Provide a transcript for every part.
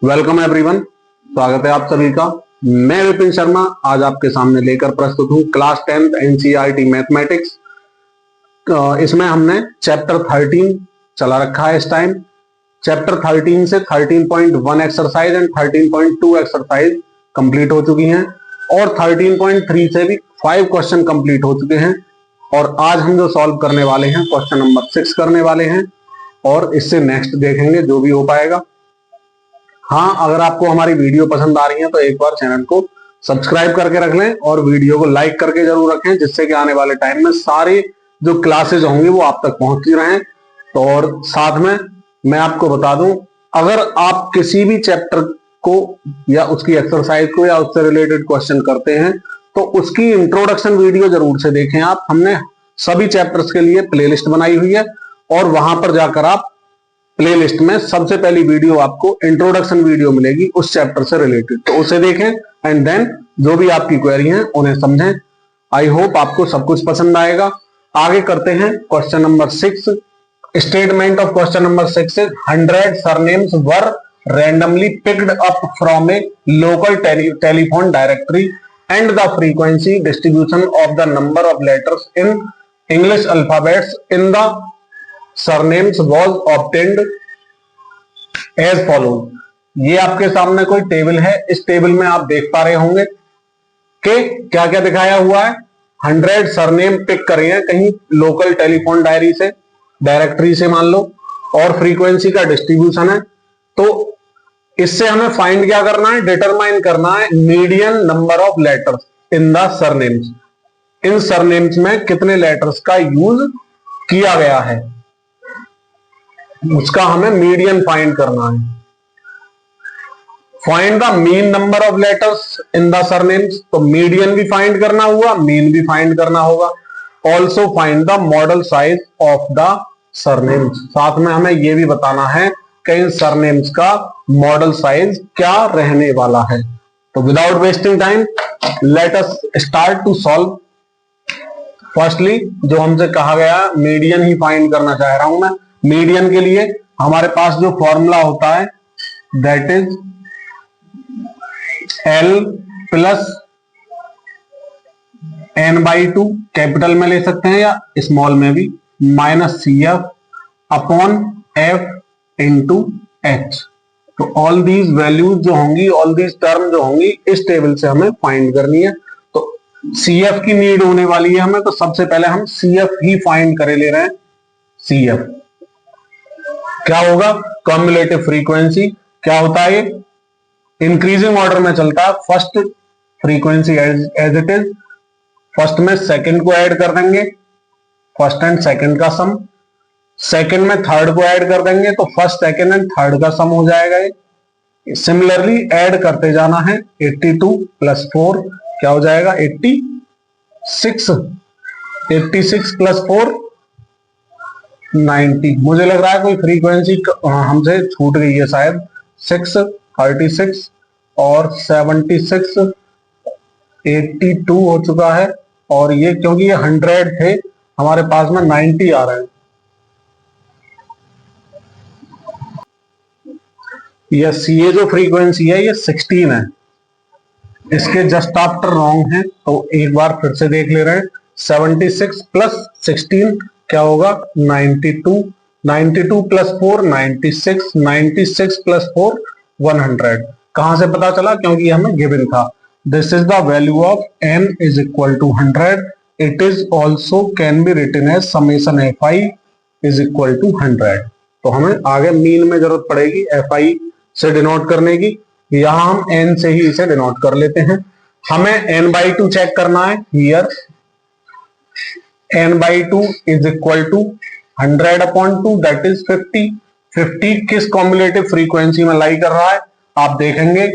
Welcome everyone, स्वागत है आप सभी का। मैं विपिन शर्मा आज आपके सामने लेकर प्रस्तुत हूं क्लास 10th एनसीईआरटी मैथमेटिक्स। इसमें हमने चैप्टर 13 चला रखा है। इस टाइम चैप्टर 13 से 13.1 एक्सरसाइज एंड 13.2 एक्सरसाइज कंप्लीट हो चुकी हैं और 13.3 से भी 5 क्वेश्चन कंप्लीट हो चुके हैं। और आज हम जो सॉल्व करने वाले हैं क्वेश्चन नंबर 6 करने वाले हैं और इससे नेक्स्ट देखेंगे जो भी हो पाएगा। हाँ, अगर आपको हमारी वीडियो पसंद आ रही है तो एक बार चैनल को सब्सक्राइब करके रख लें और वीडियो को लाइक करके जरूर रखें, जिससे कि आने वाले टाइम में सारे जो क्लासेज होंगे वो आप तक पहुंचती रहें। तो और साथ में मैं आपको बता दूं, अगर आप किसी भी चैप्टर को या उसकी एक्सरसाइज को या उससे रिलेटेड क्वेश्चन करते हैं तो उसकी इंट्रोडक्शन वीडियो जरूर से देखें आप। हमने सभी चैप्टर्स के लिए प्लेलिस्ट बनाई हुई है और वहां पर जाकर आप प्लेलिस्ट में सबसे पहली वीडियो आपको इंट्रोडक्शन वीडियो मिलेगी उस चैप्टर से रिलेटेड, तो उसे देखें एंड देन जो भी आपकी क्वेरी है उन्हें समझें। आई होप आपको सब कुछ पसंद आएगा। आगे करते हैं question number 6। Statement of question number 6 is 100 surnames were randomly picked up from a local telephone directory and the frequency distribution of the number of letters in English alphabets in the surnames was obtained as follows। ये आपके सामने कोई table है। इस table में आप देख पा रहे होंगे कि क्या क्या दिखाया हुआ है। 100 सरनेम पिक करे हैं कहीं लोकल टेलीफोन डायरेक्टरी से मान लो, और फ्रीक्वेंसी का डिस्ट्रीब्यूशन है। तो इससे हमें फाइंड क्या करना है, डिटरमाइन करना है median number of letters in the surnames. In surnames में कितने लेटर्स का यूज किया गया है उसका हमें मीडियन फाइंड करना है। Find the mean number of letters in the surnames, तो मीडियन भी फाइंड करना होगा, मीन भी फाइंड करना होगा। Also find the modal size of the surnames, साथ में हमें यह भी बताना है कि इन सरनेम्स का मॉडल साइज क्या रहने वाला है। तो without wasting time let us start to solve. Firstly जो हमसे कहा गया मीडियन ही फाइंड करना चाह रहा हूं मैं। मीडियन के लिए हमारे पास जो फॉर्मूला होता है that is L plus n/2, capital में ले सकते हैं या स्मॉल में भी, minus CF upon F into H। तो ऑल दीज वैल्यूज जो होंगी, ऑल दीज टर्म जो होंगी इस टेबल से हमें फाइंड करनी है। तो CF की नीड होने वाली है हमें, तो सबसे पहले हम CF ही फाइंड करे ले रहे हैं। CF क्या होगा, कम्युलेटिव फ्रीक्वेंसी। क्या होता है ये, इंक्रीजिंग ऑर्डर में चलता है। First frequency as it is, first में सेकंड को ऐड कर देंगे, फर्स्ट एंड सेकंड का सम। सेकंड में थर्ड को ऐड कर देंगे तो फर्स्ट सेकंड एंड थर्ड का सम हो जाएगा ये। सिमिलरली ऐड करते जाना है। 82 प्लस 4 क्या हो जाएगा, 86। 86 प्लस 4 90। मुझे लग रहा है कोई फ्रीक्वेंसी हमसे छूट गई है शायद। 6 36 और 76 82 हो चुका है। और ये क्योंकि ये 100 थे हमारे पास में 90 आ रहे हैं। यस, ये जो फ्रीक्वेंसी है ये 16 है। इसके जस्ट आफ्टर रॉन्ग है, तो एक बार फिर से देख ले रहे हैं। 76 प्लस 16 क्या होगा, 92। 92 प्लस 4 96। 96 प्लस 4 100। कहां से पता चला, क्योंकि हमें गिवन था। This is the value of n is equal to 100। It is also can be written as summation fi is equal to 100। तो हमें आगे मीन में जरूरत पड़ेगी fi से डिनोट करने की। यहां हम n से ही इसे डिनोट कर लेते हैं। हमें n/2 चेक करना है। Here n/2 is equal to 100 upon 2 that is 50। 50 किस कॉम्युलेटिव फ्रीक्वेंसी में लाई कर रहा है, आप देखेंगे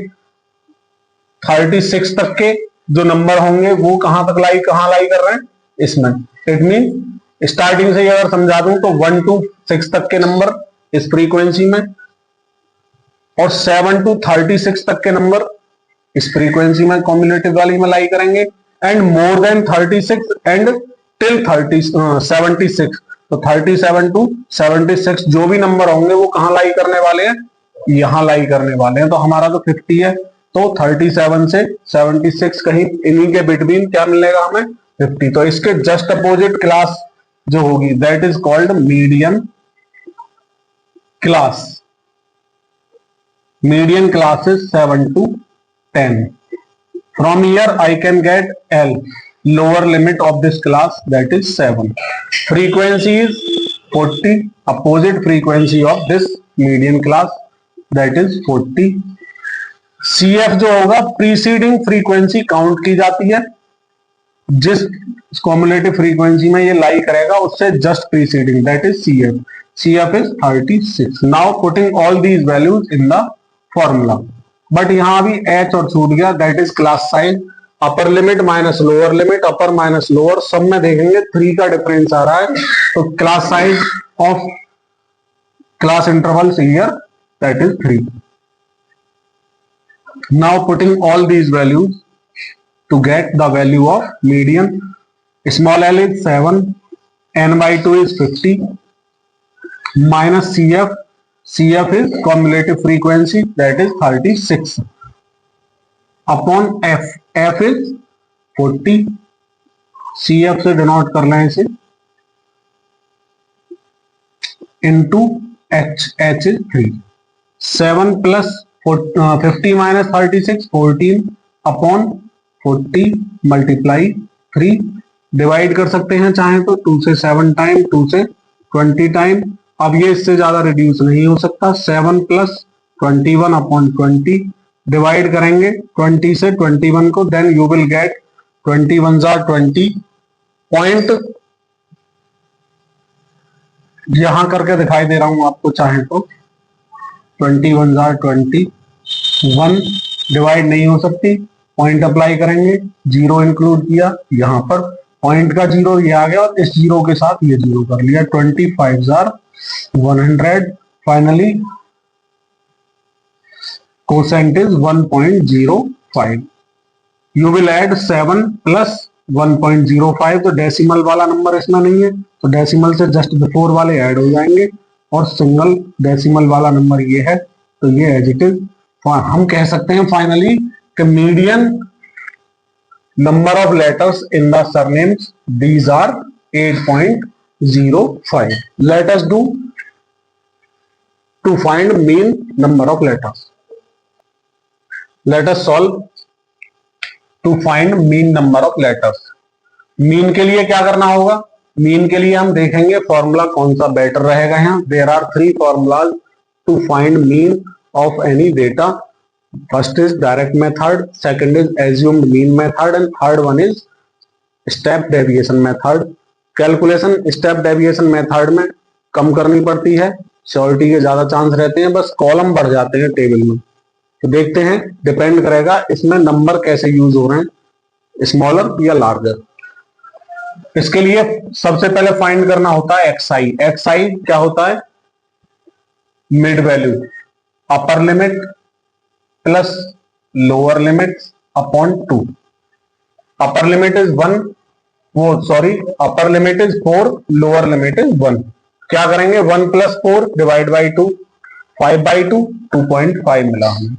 36 तक के जो नंबर होंगे वो कहां लाई कर रहे हैं इसमें। इट मीन स्टार्टिंग से अगर समझा दूं तो 1 to 6 तक के नंबर इस फ्रीक्वेंसी में, और 7 to 36 तक के नंबर इस फ्रीक्वेंसी में कॉम्युलेटिव वाली में लाई करेंगे। And more than 36 and till 76, तो 37 to 76 जो भी नंबर होंगे वो कहां लाई करने वाले हैं, यहां लाई करने वाले हैं। तो हमारा तो 50 है, तो 37 से 76 कहीं इन्हीं के बिटवीन क्या मिलेगा हमें, 50। तो इसके जस्ट अपोजिट क्लास जो होगी that is called median class. Median class is 7 to 10। From here I can get L, lower limit of this class, that is 7. Frequency is 40, opposite frequency of this median class, that is 40। CF जो होगा preceding frequency count की जाती है, जिस cumulative frequency में ये लाई करेगा उससे just preceding, that is CF। CF is 36। Now putting all these values in the formula, but यहां भी H और छूट गया, that is class size. Upper limit minus lower limit, upper minus lower, सब में देखेंगे 3 का डिफरेंस आ रहा है। तो class size of class intervals here that is 3। Now putting all these values to get the value of median. Small L is 7, n/2 is 50 minus CF, CF is cumulative frequency, that is 36 upon F, F is 40, CF से denote कर लें इसे, into H, H is 3। 7 plus 50 minus 36, 14 upon 40 multiply 3। Divide कर सकते हैं चाहे तो 2 से 7 टाइम, 2 से 20 टाइम। अब ये इससे ज्यादा रिड्यूस नहीं हो सकता। 7 प्लस 21 अपॉन 20, डिवाइड करेंगे 20 से 21 को, then you will get 21 are 20 point, यहां करके दिखाई दे रहा हूं आपको चाहे तो, 21 are 20। 1 डिवाइड नहीं हो सकती, पॉइंट अप्लाई करेंगे, जीरो इंक्लूड किया, यहां पर पॉइंट का जीरो ये आ गया और इस जीरो के साथ ये जीरो कर लिया। 25 are 100। Finally quotient is 1.05। You will add 7 plus 1.05, तो डेसिमल वाला नंबर इसमें नहीं है, तो डेसिमल से जस्ट बिफोर वाले ऐड हो जाएंगे और सिंगल डेसिमल वाला नंबर ये है, तो ये एज इट इज। हम कह सकते हैं फाइनली कि median number of letters in the surnames these are 8.05। Let us do to find mean number of letters. Let us solve to find mean number of letters. Mean के लिए क्या करना होगा, मीन के लिए हम देखेंगे फॉर्मूला कौन सा बेटर रहेगा। यहाँ there are 3 formulas to find mean of any data. First is direct method, second is assumed mean method and third one is step deviation method. Calculation step deviation method में कम करनी पड़ती है, surety के ज्यादा chance रहते हैं, बस column बढ़ जाते हैं टेबल में। तो देखते हैं, डिपेंड करेगा इसमें नंबर कैसे यूज हो रहे हैं, स्मॉलर या लार्जर। इसके लिए सबसे पहले फाइंड करना होता है एक्सआई। एक्सआई क्या होता है, mid value, upper limit plus lower limit upon 2। Upper limit is 1, upper limit is 4, lower limit is 1। क्या करेंगे, 1 प्लस 4 डिवाइड बाई 2, 5/2, 2.5 मिला हमें।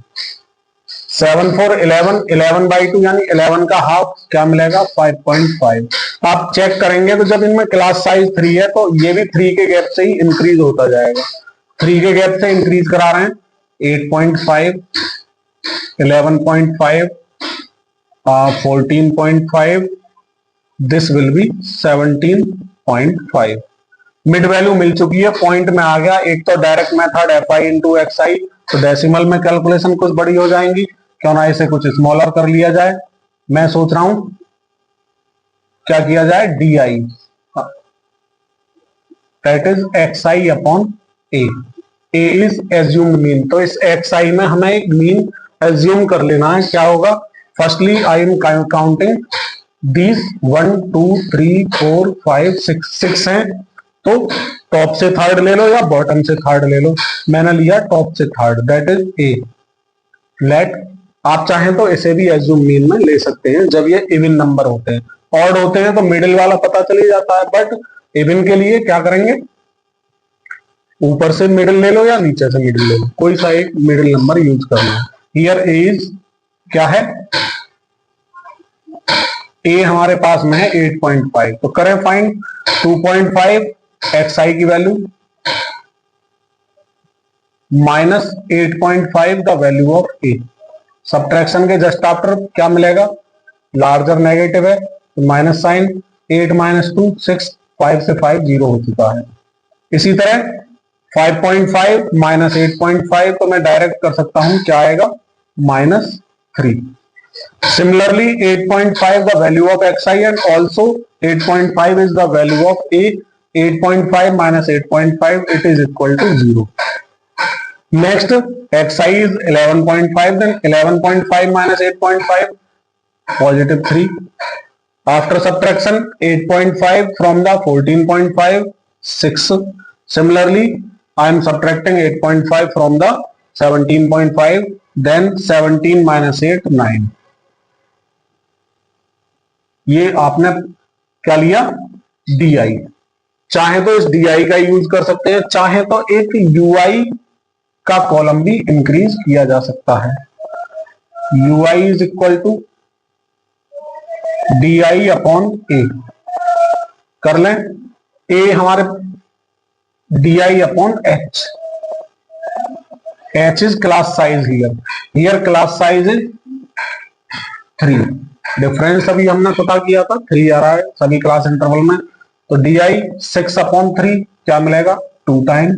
7 4 11, 11/2 यानी 11 का हाफ, क्या मिलेगा 5.5। आप चेक करेंगे तो जब इनमें क्लास साइज 3 है तो ये भी 3 के गैप से ही इंक्रीज होता जाएगा। 3 के गैप से इंक्रीज करा रहे हैं, 8.5, 11.5, 14.5, this will be 17.5। Mid value मिल चुकी है, पॉइंट में आ गया। एक तो direct method fi into x i, तो डेसिमल में कैलकुलेशन कुछ बड़ी हो जाएंगी, क्यों ना इसे कुछ स्मॉलर कर लिया जाए। मैं सोच रहा हूं क्या किया जाए, di, that is xi upon a। a is assumed mean, तो इस xi में हमें एक मीन एज्यूम कर लेना है। क्या होगा, firstly I am counting these 1 2 3 4 5 6 हैं, तो टॉप से थर्ड ले लो या बॉटम से थर्ड ले लो, मैंने लिया टॉप से third, that is A. Let, आप चाहें तो इसे भी एज्यूम मीन में ले सकते हैं जब ये इवन नंबर होते हैं। ऑड होते हैं तो मिडिल वाला पता चली जाता है, बट इवन के लिए क्या करेंगे, ऊपर से मिडिल ले लो या नीचे से मिडिल ले लो, कोई सा एक मिडिल नंबर यूज करना। हियर ए इज क्या है, ए हमारे पास में है 8.5, तो करें फाइंड 2.5 xi की value minus 8.5 the value of A. Subtraction के जस्ट आफ्टर क्या मिलेगा, लार्जर नेगेटिव है तो माइनस साइन, 8 माइनस 2 6, 5 से 5 0 हो चुका है। इसी तरह 5.5 माइनस 8.5 तो मैं डायरेक्ट कर सकता हूं, क्या आएगा -3। Similarly 8.5 the value of xi and also 8.5 is the value of a. 8.5 minus 8.5 it is equal to 0. Next xi is 11.5, then 11.5 minus 8.5 positive 3. After subtraction 8.5 from the 14.5 6. Similarly I am subtracting 8.5 from the 17.5, then 17 minus 8 9. ये आपने क्या लिया, DI। चाहे तो इस DI का use कर सकते हैं, चाहे तो एक UI का कॉलम भी इंक्रीज किया जा सकता है। UI is equal to DI upon A कर लें। A हमारे DI upon H, H is class size, here class size is 3। Difference अभी हमने पता किया था, 3 आ रहा है सभी क्लास इंटरवल में, तो DI 6 अपॉन 3 क्या मिलेगा 2 टाइम,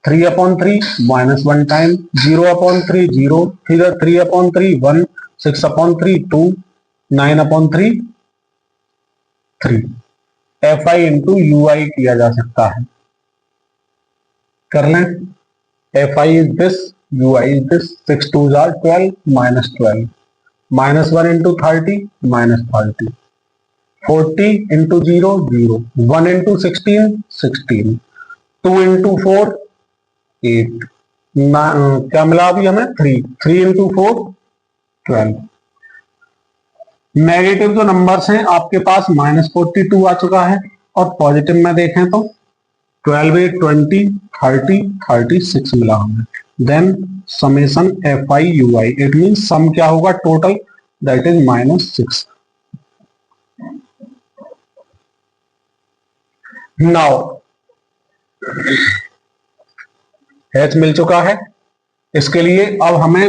3 अपॉन 3 -1 टाइम, 0 अपॉन 3 0, फिर 3 upon 3 1, 6 upon 3 2, 9 upon 3 3। FI into UI किया जा सकता है, कर लें। FI is this, UI is this, 6 2s are 12 -12, -1 into 30 -30, 40 into 0 0, 1 into 16 16, 2 into 4 8, क्या मिला अभी हमें 3, 3 into 4 12। नेगेटिव जो नंबर्स हैं आपके पास -42 आ चुका है, और पॉजिटिव में देखें तो 12 8 20 30 36 मिला हमें। Then summation FI UI, it mean sum क्या होगा total, that is -6। Now H मिल चुका है, इसके लिए अब हमें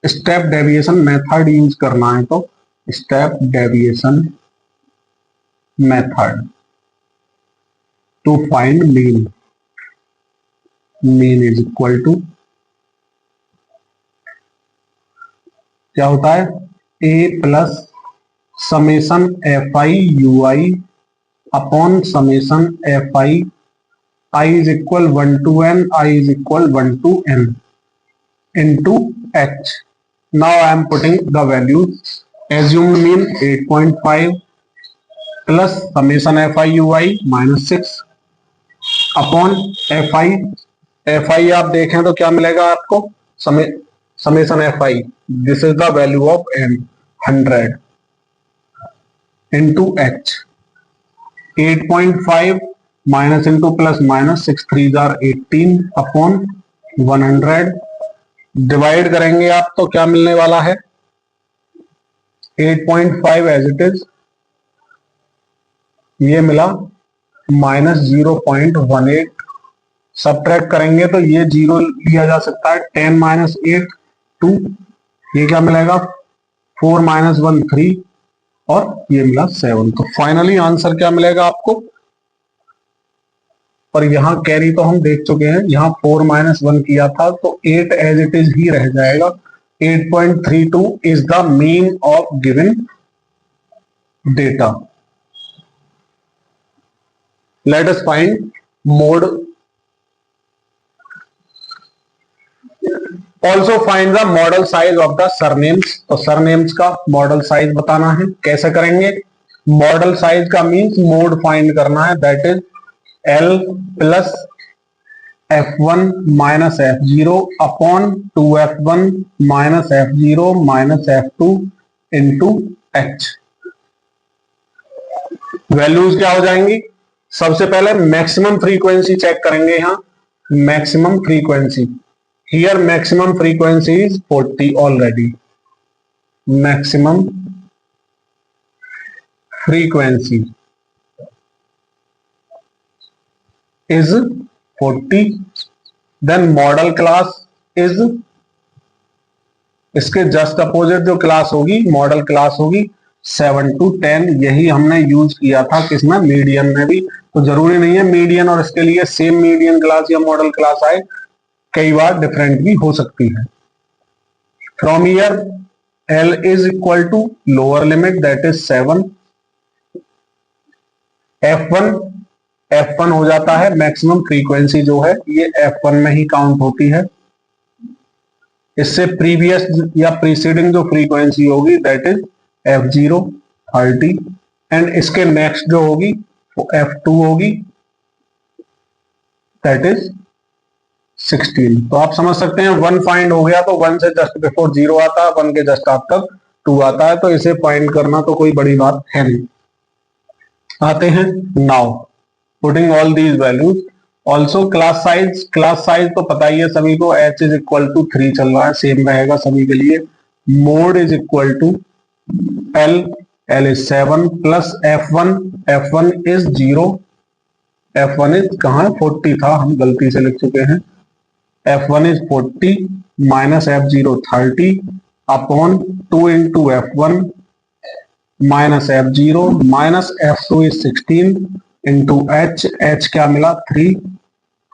स्टेप डेविएशन मेथड यूज करना है, तो step deviation method to find mean. Mean is equal to क्या होता है, A plus summation FI UI upon summation FI I is equal 1 to n, I is equal 1 to n into H. Now I am putting the values. Assumed mean 8.5 plus summation FI UI -6 upon FI आप देखें तो क्या मिलेगा आपको, summation FI, this is the value of n 100 into H। 8.5 minus into plus minus 6 3s are 18 upon 100, divide करेंगे आप तो क्या मिलने वाला है 8.5 एज इट इज, ये मिला -0.18, सब्ट्रैक्ट करेंगे तो ये 0 लिया जा सकता है, 10 माइनस 8 2, ये क्या मिलेगा 4 माइनस 1 3, और ये मिला 7। तो फाइनली आंसर क्या मिलेगा आपको, और यहां कैरी तो हम देख चुके हैं, यहां 4 माइनस 1 किया था तो 8 एज इट इज ही रह जाएगा। 8.32 is the mean of given data. Let us find mode. Also find the modal size of the surnames. तो सरनेम्स का मॉडल साइज बताना है, कैसे करेंगे, मॉडल साइज का मीन्स मोड फाइंड करना है, that is L plus F1 minus F0 upon 2F1 minus F0 minus F2 into H। Values क्या हो जाएंगी, सबसे पहले मैक्सिमम फ्रीक्वेंसी चेक करेंगे। यहां maximum frequency, here maximum frequency is 40 already. Maximum frequency is 40, then model class is, इसके just opposite जो class होगी मॉडल क्लास होगी 7 to 10। यही हमने यूज किया था किसमें, मीडियन में भी। तो जरूरी नहीं है मीडियन और इसके लिए सेम मीडियन क्लास या मॉडल क्लास आए, कई बार डिफरेंट भी हो सकती है। From here L is equal to lower limit that is 7, F1 हो जाता है मैक्सिमम फ्रीक्वेंसी जो है ये F1 में ही काउंट होती है। इससे प्रीवियस या प्रीसीडिंग जो फ्रीक्वेंसी होगी दैट इज F0 30, एंड इसके नेक्स्ट जो होगी वो F2 होगी दैट इज 16। तो आप समझ सकते हैं 1 फाइंड हो गया तो 1 से जस्ट बिफोर 0 आता है, 1 के जस्ट आफ्टर 2 आता है, तो इसे फाइंड करना तो कोई बड़ी बात है नहीं। आते हैं now putting all these values. Also class size तो पता ही है सभी को, h इज इक्वल टू 3 चल रहा है, सेम रहेगा सभी के लिए। Mode is equal to L is 7 plus F1 is 0, F1 is कहां 40 था, हम गलती से लिख चुके हैं। F1 is 40 minus F0 30 upon 2 into F1 minus F0 minus F2 is 16 into h क्या मिला 3।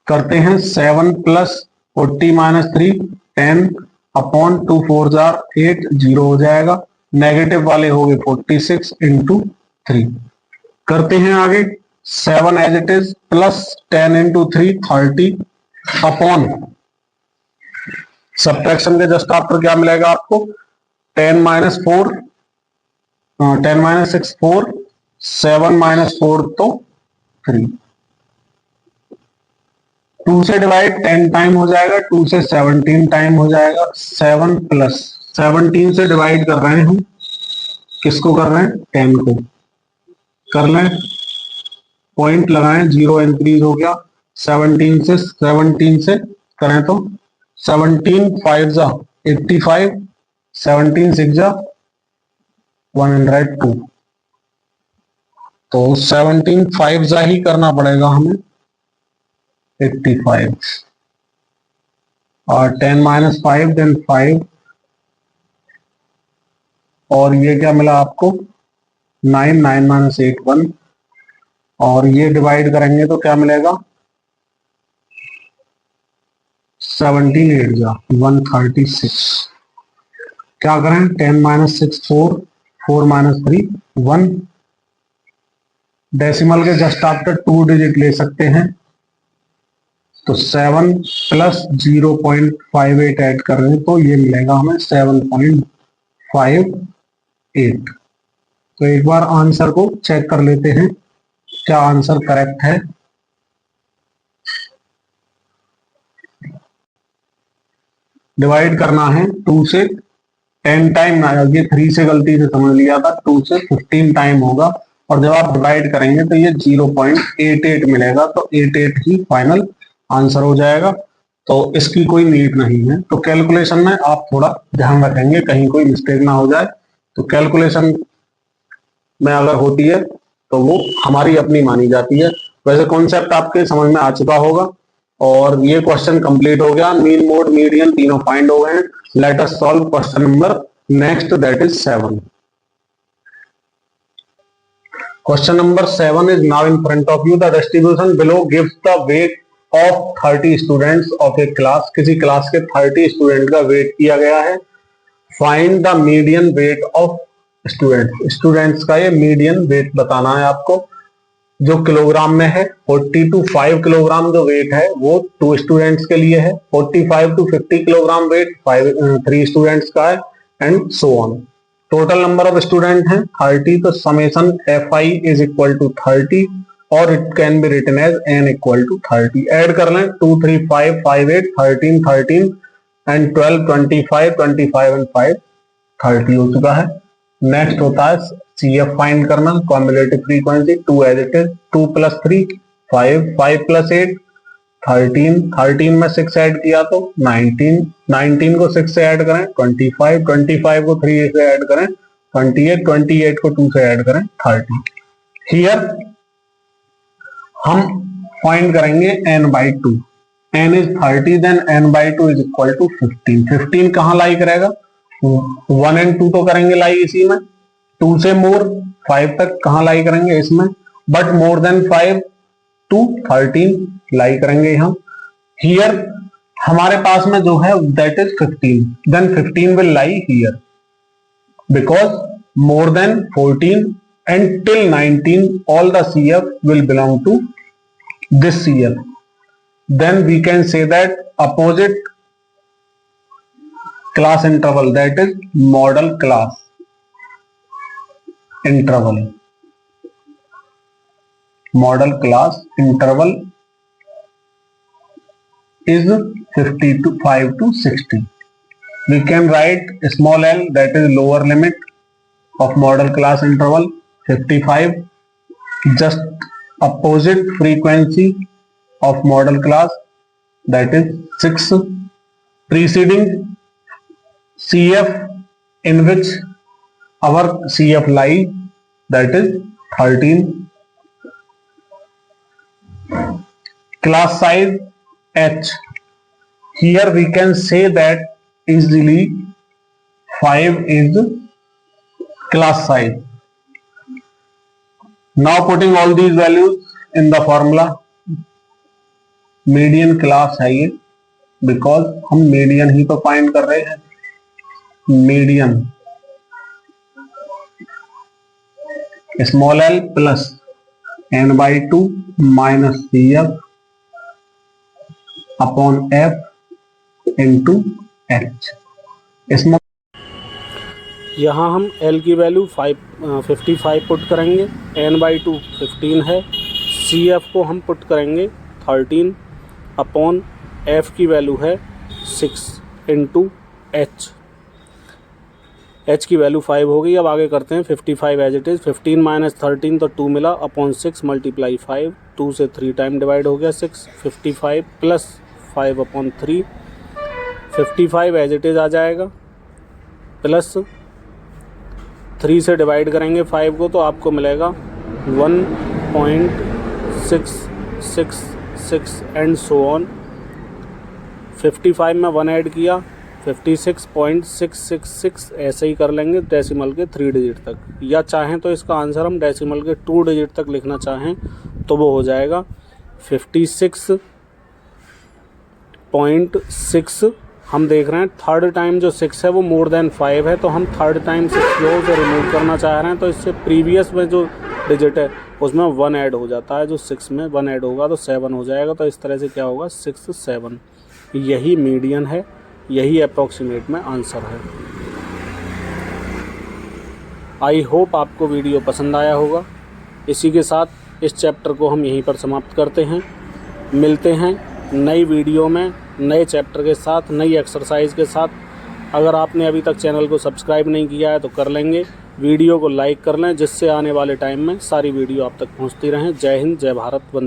करते हैं 7 प्लस 40 माइनस 3 10 अपॉन 2 4 जार 8 0 हो जाएगा। नेगेटिव वाले हो गए 46 इंटू 3। करते हैं आगे 7 as it is plus 10 into 3 30 upon subtraction के जस्ट आफ्टर क्या मिलेगा आपको 10 माइनस 4 10 माइनस 6 4 7 माइनस 4 तो 3। 2 से डिवाइड 10 टाइम हो जाएगा, 2 से 17 टाइम हो जाएगा। 7 प्लस 17 से डिवाइड कर रहे हैं, किसको कर रहे हैं 10 को। कर लें, पॉइंट लगाएं, 0 इंक्रीज हो गया। 17 से करें तो 17 5 जा 85, 17 6 जा 102, तो 17 5 जा ही करना पड़ेगा हमें 85 और 10 माइनस 5 देन 5 और ये क्या मिला आपको 9 माइनस 8 1 और ये डिवाइड करेंगे तो क्या मिलेगा 17 8 जा 136। क्या करें 10 माइनस 6 4 4 माइनस 3 1। डेसिमल के जस्ट आफ्टर 2 डिजिट ले सकते हैं, तो 7 प्लस 0.58 ऐड कर रहे हैं तो ये मिलेगा हमें 7.58। तो एक बार आंसर को चेक कर लेते हैं क्या आंसर करेक्ट है। डिवाइड करना है 2 से 10 टाइम, ये 3 से गलती से समझ लिया था, 2 से 15 टाइम होगा और जब आप डिवाइड करेंगे तो ये 0.88 मिलेगा, तो 88 ही फाइनल आंसर हो जाएगा। तो इसकी कोई नीड नहीं है। तो कैलकुलेशन में आप थोड़ा ध्यान रखेंगे कहीं कोई मिस्टेक ना हो जाए। तो कैलकुलेशन में अगर होती है तो वो हमारी अपनी मानी जाती है। वैसे कॉन्सेप्ट आपके समझ में आ चुका होगा और ये क्वेश्चन कंप्लीट हो गया। मीन मोड मीडियन तीनों फाइंड हो गए हैं। Let us solve question number next that is 7। Question number 7 is now in front of you. The distribution below gives the weight of 30 students of a class. किसी class के 30 student का wait किया गया है। Find the median weight of students. Students का ये median wait बताना है आपको, जो किलोग्राम में है। 40 to 5 किलोग्राम जो वेट है वो 2 स्टूडेंट्स के लिए है। 45 to 50 किलोग्राम वेट 3 स्टूडेंट्स का है and so on. Total number of students हैं 30, तो summation fi is equal to 30 और it can be written as n equal to 30। Add कर लें 2 3 5 5 8 13 13 एंड 12 25 25 एंड 5 30 हो चुका है। नेक्स्ट होता है CF फाइंड करना, cumulative frequency 2 as it is, 2 + 3 5, 5 + 8 13, 13 में 6 ऐड किया तो 19, 19 को 6 से ऐड करें 25, 25 को 3 से ऐड करें 28, 28 को 2 से ऐड करें 30। हियर हम फाइंड करेंगे n/2, n is 30, then n/2 is equal to 15। 15 कहां लाई करेगा, 1 and 2 तो करेंगे लाई इसी में, 2 से मोर 5 तक कहां लाई करेंगे इसमें, but more than 5 to 13 lie करेंगे यहां। हियर हमारे पास में जो है that is 15, then 15 will lie here because more than 14 and till 19 all the CF will belong to this CF, then we can say that opposite class interval, that is model class interval, model class interval is 55 to 60। we can write small l, that is lower limit of model class interval 55, just opposite frequency of model class, that is 6, preceding CF in which our CF lie, that is 13, class size H, here we can say that easily 5 is class size। now putting all these values in the formula, median class है ये, because हम median ही तो find कर रहे हैं। Median small l plus n/2 minus CF upon F into H। इसमें यहाँ हम L की वैल्यू 55 पुट करेंगे, n/2 15 है, CF को हम पुट करेंगे 13 अपॉन F की वैल्यू है 6 इंटू H। H की वैल्यू 5 हो गई। अब आगे करते हैं 55 एज इट इज़, 15 माइनस 13 तो 2 मिला अपॉन 6 मल्टीप्लाई 5, 2 से 3 टाइम डिवाइड हो गया 6, 55 plus 5 upon 3, 55 as it is आ जाएगा, प्लस 3 से डिवाइड करेंगे 5 को तो आपको मिलेगा 1.666 एंड सो ऑन। 55 में 1 ऐड किया 56.666, ऐसे ही कर लेंगे डेसिमल के 3 डिजिट तक, या चाहें तो इसका आंसर हम डेसिमल के 2 डिजिट तक लिखना चाहें तो वो हो जाएगा 56.6। हम देख रहे हैं थर्ड टाइम जो 6 है वो मोर देन 5 है, तो हम थर्ड टाइम 6 को से रिमूव करना चाह रहे हैं, तो इससे प्रीवियस में जो डिजिट है उसमें 1 ऐड हो जाता है, जो 6 में 1 ऐड होगा तो 7 हो जाएगा। तो इस तरह से क्या होगा 6 7, यही मीडियन है, यही अप्रॉक्सीमेट में आंसर है। आई होप आपको वीडियो पसंद आया होगा। इसी के साथ इस चैप्टर को हम यहीं पर समाप्त करते हैं। मिलते हैं नई वीडियो में नए चैप्टर के साथ, नई एक्सरसाइज के साथ। अगर आपने अभी तक चैनल को सब्सक्राइब नहीं किया है तो कर लेंगे, वीडियो को लाइक कर लें जिससे आने वाले टाइम में सारी वीडियो आप तक पहुंचती रहें। जय हिंद, जय भारत, वंदे।